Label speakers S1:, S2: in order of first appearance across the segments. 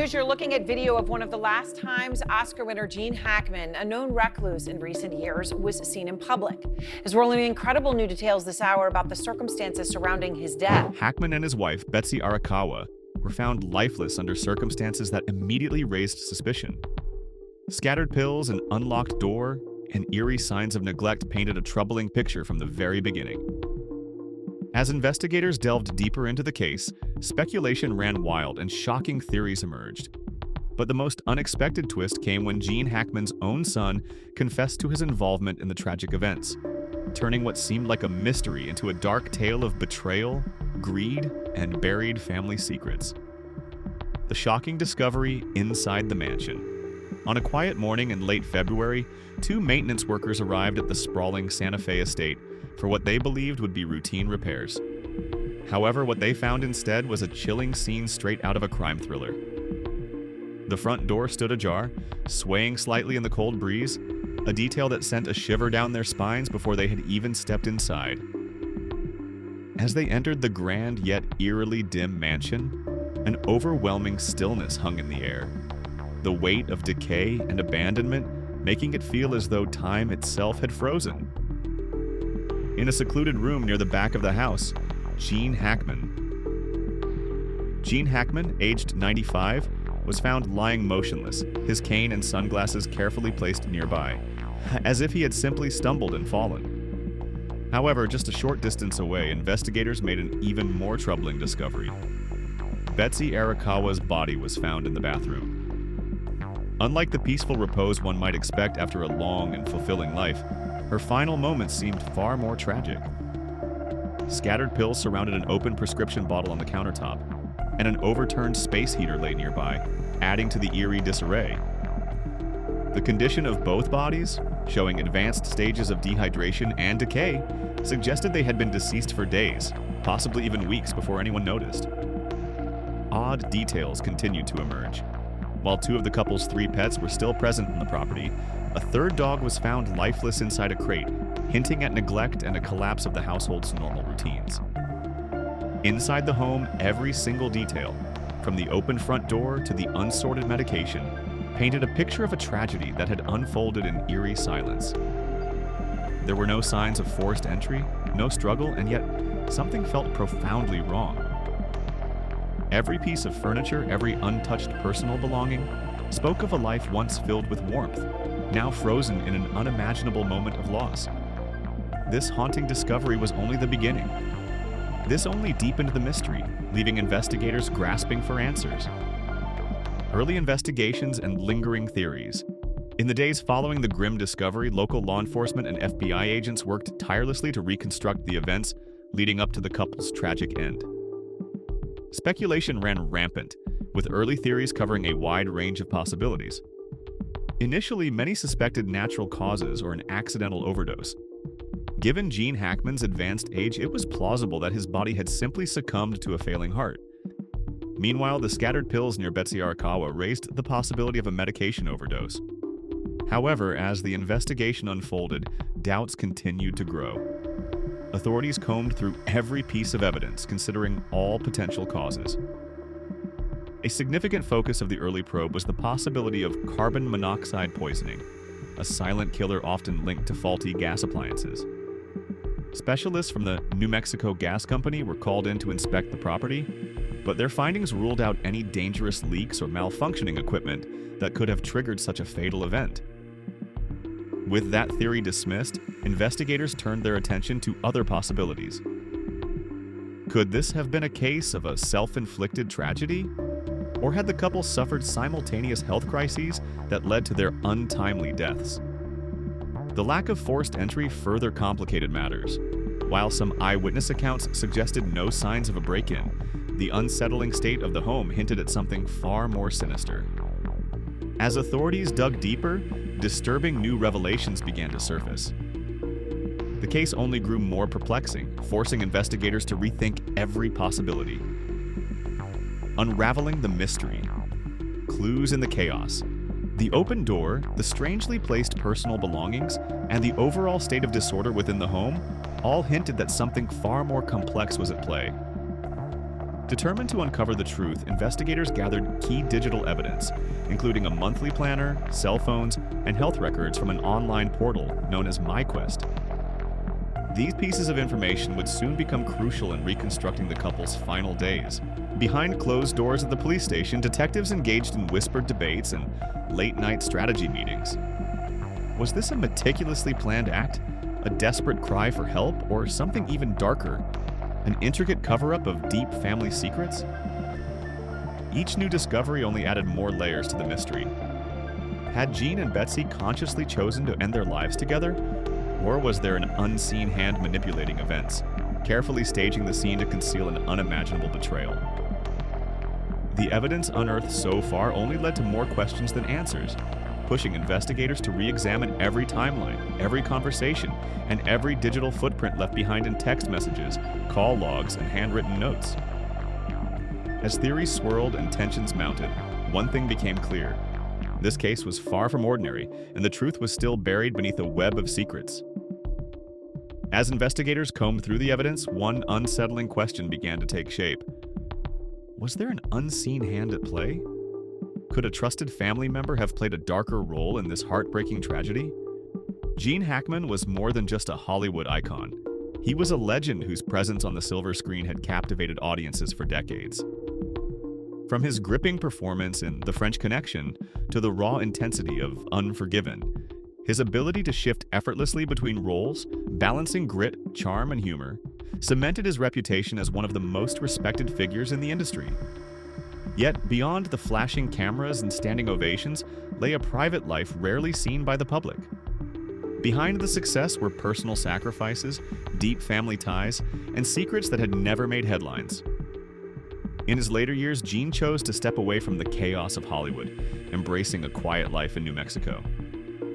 S1: news, you're looking at video of one of the last times Oscar winner Gene Hackman, a known recluse in recent years, was seen in public. As we're learning incredible new details this hour about the circumstances surrounding his death.
S2: Hackman and his wife, Betsy Arakawa, were found lifeless under circumstances that immediately raised suspicion. Scattered pills, an unlocked door, and eerie signs of neglect painted a troubling picture from the very beginning. As investigators delved deeper into the case, speculation ran wild and shocking theories emerged. But the most unexpected twist came when Gene Hackman's own son confessed to his involvement in the tragic events, turning what seemed like a mystery into a dark tale of betrayal, greed, and buried family secrets. The shocking discovery inside the mansion. On a quiet morning in late February, two maintenance workers arrived at the sprawling Santa Fe estate for what they believed would be routine repairs. However, what they found instead was a chilling scene straight out of a crime thriller. The front door stood ajar, swaying slightly in the cold breeze, a detail that sent a shiver down their spines before they had even stepped inside. As they entered the grand yet eerily dim mansion, an overwhelming stillness hung in the air, the weight of decay and abandonment making it feel as though time itself had frozen. In a secluded room near the back of the house, Gene Hackman, aged 95, was found lying motionless, his cane and sunglasses carefully placed nearby, as if he had simply stumbled and fallen. However, just a short distance away, investigators made an even more troubling discovery. Betsy Arakawa's body was found in the bathroom. Unlike the peaceful repose one might expect after a long and fulfilling life, her final moments seemed far more tragic. Scattered pills surrounded an open prescription bottle on the countertop, and an overturned space heater lay nearby, adding to the eerie disarray. The condition of both bodies, showing advanced stages of dehydration and decay, suggested they had been deceased for days, possibly even weeks before anyone noticed. Odd details continued to emerge. While two of the couple's three pets were still present in the property, a third dog was found lifeless inside a crate, hinting at neglect and a collapse of the household's normal routines. Inside the home, every single detail, from the open front door to the unsorted medication, painted a picture of a tragedy that had unfolded in eerie silence. There were no signs of forced entry, no struggle, and yet something felt profoundly wrong. Every piece of furniture, every untouched personal belonging, spoke of a life once filled with warmth, now frozen in an unimaginable moment of loss. This haunting discovery was only the beginning. This only deepened the mystery, leaving investigators grasping for answers. Early investigations and lingering theories. In the days following the grim discovery, local law enforcement and FBI agents worked tirelessly to reconstruct the events leading up to the couple's tragic end. Speculation ran rampant, with early theories covering a wide range of possibilities. Initially, many suspected natural causes or an accidental overdose. Given Gene Hackman's advanced age, it was plausible that his body had simply succumbed to a failing heart. Meanwhile, the scattered pills near Betsy Arakawa raised the possibility of a medication overdose. However, as the investigation unfolded, doubts continued to grow. Authorities combed through every piece of evidence, considering all potential causes. A significant focus of the early probe was the possibility of carbon monoxide poisoning, a silent killer often linked to faulty gas appliances. Specialists from the New Mexico Gas Company were called in to inspect the property, but their findings ruled out any dangerous leaks or malfunctioning equipment that could have triggered such a fatal event. With that theory dismissed, investigators turned their attention to other possibilities. Could this have been a case of a self-inflicted tragedy? Or had the couple suffered simultaneous health crises that led to their untimely deaths? The lack of forced entry further complicated matters. While some eyewitness accounts suggested no signs of a break-in, the unsettling state of the home hinted at something far more sinister. As authorities dug deeper, disturbing new revelations began to surface. The case only grew more perplexing, forcing investigators to rethink every possibility. Unraveling the mystery. Clues in the chaos. The open door, the strangely placed personal belongings, and the overall state of disorder within the home all hinted that something far more complex was at play. Determined to uncover the truth, investigators gathered key digital evidence, including a monthly planner, cell phones, and health records from an online portal known as MyQuest. These pieces of information would soon become crucial in reconstructing the couple's final days. Behind closed doors at the police station, detectives engaged in whispered debates and late-night strategy meetings. Was this a meticulously planned act, a desperate cry for help, or something even darker, an intricate cover-up of deep family secrets? Each new discovery only added more layers to the mystery. Had Gene and Betsy consciously chosen to end their lives together? Or was there an unseen hand manipulating events, carefully staging the scene to conceal an unimaginable betrayal? The evidence unearthed so far only led to more questions than answers, pushing investigators to re-examine every timeline, every conversation, and every digital footprint left behind in text messages, call logs, and handwritten notes. As theories swirled and tensions mounted, one thing became clear. This case was far from ordinary, and the truth was still buried beneath a web of secrets. As investigators combed through the evidence, one unsettling question began to take shape. Was there an unseen hand at play? Could a trusted family member have played a darker role in this heartbreaking tragedy? Gene Hackman was more than just a Hollywood icon. He was a legend whose presence on the silver screen had captivated audiences for decades. From his gripping performance in The French Connection to the raw intensity of Unforgiven, his ability to shift effortlessly between roles, balancing grit, charm, and humor, cemented his reputation as one of the most respected figures in the industry. Yet, beyond the flashing cameras and standing ovations lay a private life rarely seen by the public. Behind the success were personal sacrifices, deep family ties, and secrets that had never made headlines. In his later years, Gene chose to step away from the chaos of Hollywood, embracing a quiet life in New Mexico.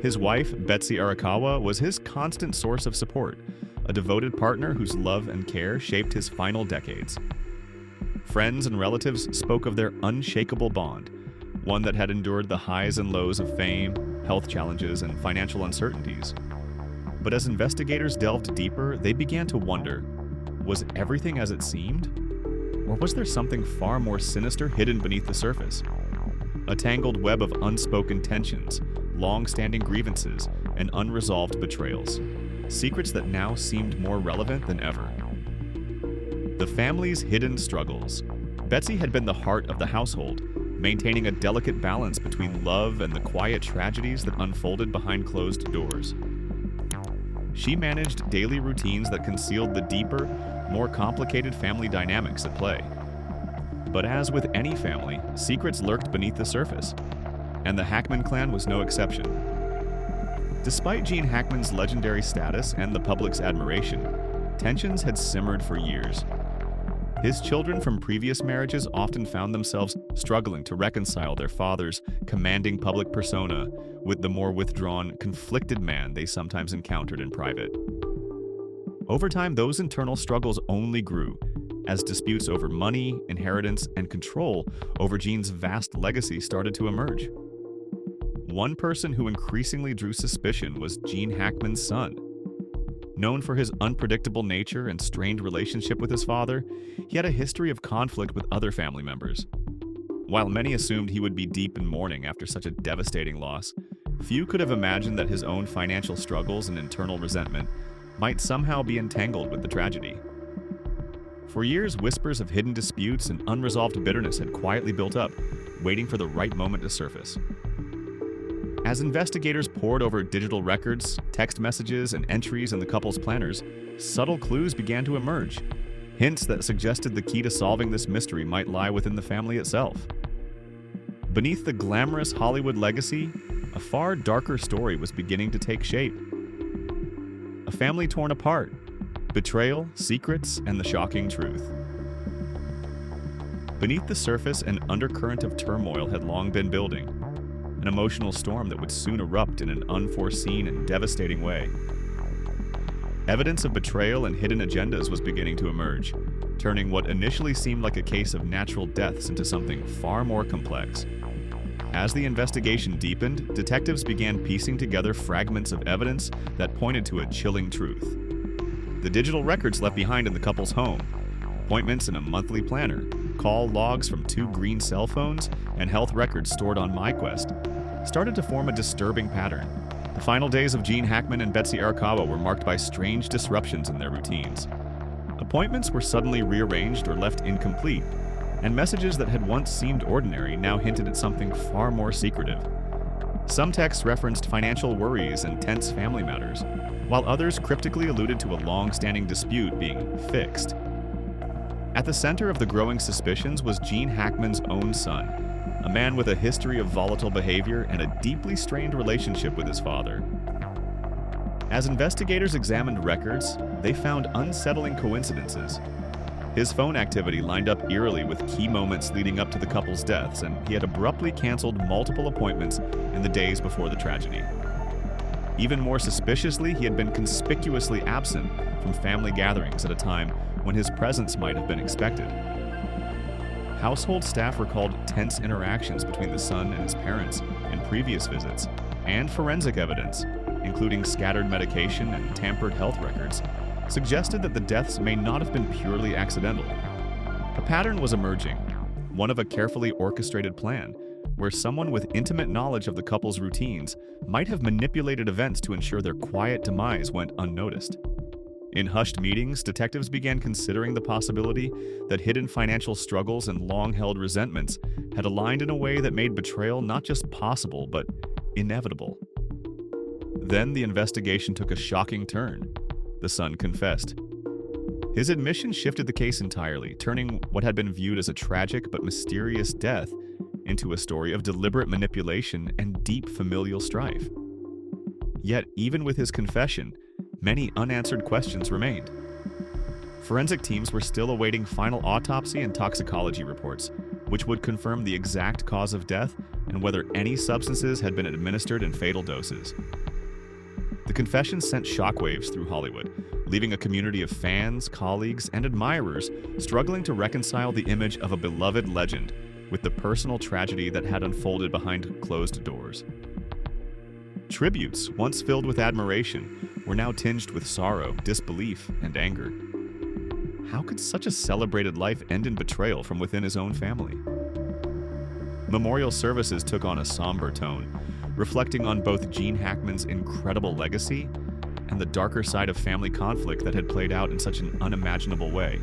S2: His wife, Betsy Arakawa, was his constant source of support, a devoted partner whose love and care shaped his final decades. Friends and relatives spoke of their unshakable bond, one that had endured the highs and lows of fame, health challenges, and financial uncertainties. But as investigators delved deeper, they began to wonder, was everything as it seemed? Or was there something far more sinister hidden beneath the surface? A tangled web of unspoken tensions, long-standing grievances, and unresolved betrayals. Secrets that now seemed more relevant than ever. The family's hidden struggles. Betsy had been the heart of the household, maintaining a delicate balance between love and the quiet tragedies that unfolded behind closed doors. She managed daily routines that concealed the deeper, more complicated family dynamics at play. But as with any family, secrets lurked beneath the surface, and the Hackman clan was no exception. Despite Gene Hackman's legendary status and the public's admiration, tensions had simmered for years. His children from previous marriages often found themselves struggling to reconcile their father's commanding public persona with the more withdrawn, conflicted man they sometimes encountered in private. Over time, those internal struggles only grew, as disputes over money, inheritance, and control over Gene's vast legacy started to emerge. One person who increasingly drew suspicion was Gene Hackman's son. Known for his unpredictable nature and strained relationship with his father, he had a history of conflict with other family members. While many assumed he would be deep in mourning after such a devastating loss, few could have imagined that his own financial struggles and internal resentment might somehow be entangled with the tragedy. For years, whispers of hidden disputes and unresolved bitterness had quietly built up, waiting for the right moment to surface. As investigators pored over digital records, text messages, and entries in the couple's planners, subtle clues began to emerge, hints that suggested the key to solving this mystery might lie within the family itself. Beneath the glamorous Hollywood legacy, a far darker story was beginning to take shape. A family torn apart, betrayal, secrets, and the shocking truth. Beneath the surface, an undercurrent of turmoil had long been building, an emotional storm that would soon erupt in an unforeseen and devastating way. Evidence of betrayal and hidden agendas was beginning to emerge, turning what initially seemed like a case of natural deaths into something far more complex. As the investigation deepened, detectives began piecing together fragments of evidence that pointed to a chilling truth. The digital records left behind in the couple's home, appointments in a monthly planner, call logs from 2 green cell phones, and health records stored on MyQuest started to form a disturbing pattern. The final days of Gene Hackman and Betsy Arakawa were marked by strange disruptions in their routines. Appointments were suddenly rearranged or left incomplete, and messages that had once seemed ordinary now hinted at something far more secretive. Some texts referenced financial worries and tense family matters, while others cryptically alluded to a long-standing dispute being fixed. At the center of the growing suspicions was Gene Hackman's own son, a man with a history of volatile behavior and a deeply strained relationship with his father. As investigators examined records, they found unsettling coincidences. His phone activity lined up eerily with key moments leading up to the couple's deaths, and he had abruptly canceled multiple appointments in the days before the tragedy. Even more suspiciously, he had been conspicuously absent from family gatherings at a time when his presence might have been expected. Household staff recalled tense interactions between the son and his parents in previous visits, and forensic evidence, including scattered medication and tampered health records, suggested that the deaths may not have been purely accidental. A pattern was emerging, one of a carefully orchestrated plan, where someone with intimate knowledge of the couple's routines might have manipulated events to ensure their quiet demise went unnoticed. In hushed meetings, detectives began considering the possibility that hidden financial struggles and long-held resentments had aligned in a way that made betrayal not just possible, but inevitable. Then the investigation took a shocking turn. The son confessed. His admission shifted the case entirely, turning what had been viewed as a tragic but mysterious death into a story of deliberate manipulation and deep familial strife. Yet, even with his confession, many unanswered questions remained. Forensic teams were still awaiting final autopsy and toxicology reports, which would confirm the exact cause of death and whether any substances had been administered in fatal doses. The confession sent shockwaves through Hollywood, leaving a community of fans, colleagues, and admirers struggling to reconcile the image of a beloved legend with the personal tragedy that had unfolded behind closed doors. Tributes, once filled with admiration, were now tinged with sorrow, disbelief, and anger. How could such a celebrated life end in betrayal from within his own family? Memorial services took on a somber tone, reflecting on both Gene Hackman's incredible legacy and the darker side of family conflict that had played out in such an unimaginable way.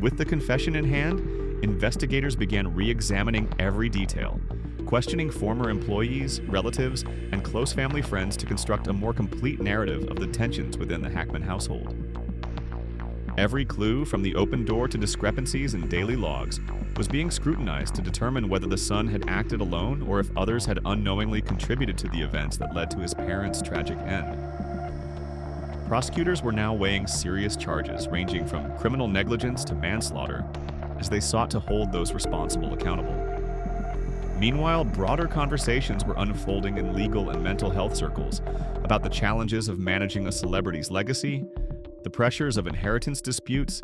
S2: With the confession in hand, investigators began re-examining every detail, questioning former employees, relatives, and close family friends to construct a more complete narrative of the tensions within the Hackman household. Every clue, from the open door to discrepancies in daily logs, was being scrutinized to determine whether the son had acted alone or if others had unknowingly contributed to the events that led to his parents' tragic end. Prosecutors were now weighing serious charges ranging from criminal negligence to manslaughter as they sought to hold those responsible accountable. Meanwhile, broader conversations were unfolding in legal and mental health circles about the challenges of managing a celebrity's legacy, the pressures of inheritance disputes,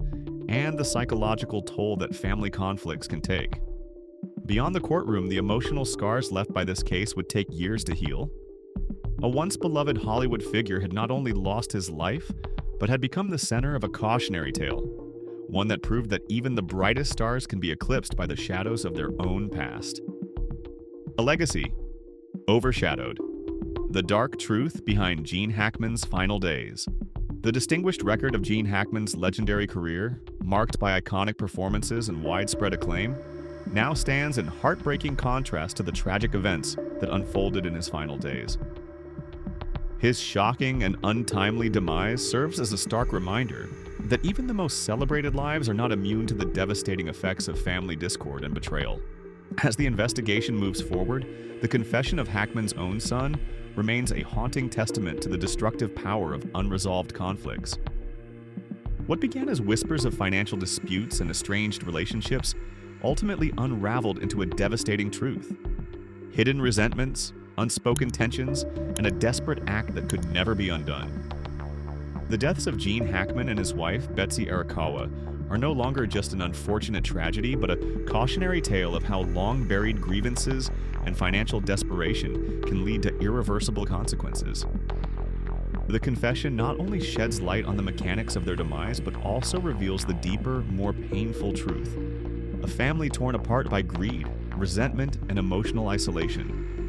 S2: and the psychological toll that family conflicts can take. Beyond the courtroom, the emotional scars left by this case would take years to heal. A once beloved Hollywood figure had not only lost his life, but had become the center of a cautionary tale, one that proved that even the brightest stars can be eclipsed by the shadows of their own past. A legacy overshadowed. The dark truth behind Gene Hackman's final days. The distinguished record of Gene Hackman's legendary career, marked by iconic performances and widespread acclaim, now stands in heartbreaking contrast to the tragic events that unfolded in his final days. His shocking and untimely demise serves as a stark reminder that even the most celebrated lives are not immune to the devastating effects of family discord and betrayal. As the investigation moves forward, the confession of Hackman's own son remains a haunting testament to the destructive power of unresolved conflicts. What began as whispers of financial disputes and estranged relationships ultimately unraveled into a devastating truth. Hidden resentments, unspoken tensions, and a desperate act that could never be undone. The deaths of Gene Hackman and his wife, Betsy Arakawa, are no longer just an unfortunate tragedy, but a cautionary tale of how long-buried grievances and financial desperation can lead to irreversible consequences. The confession not only sheds light on the mechanics of their demise, but also reveals the deeper, more painful truth a family torn apart by greed, resentment, and emotional isolation.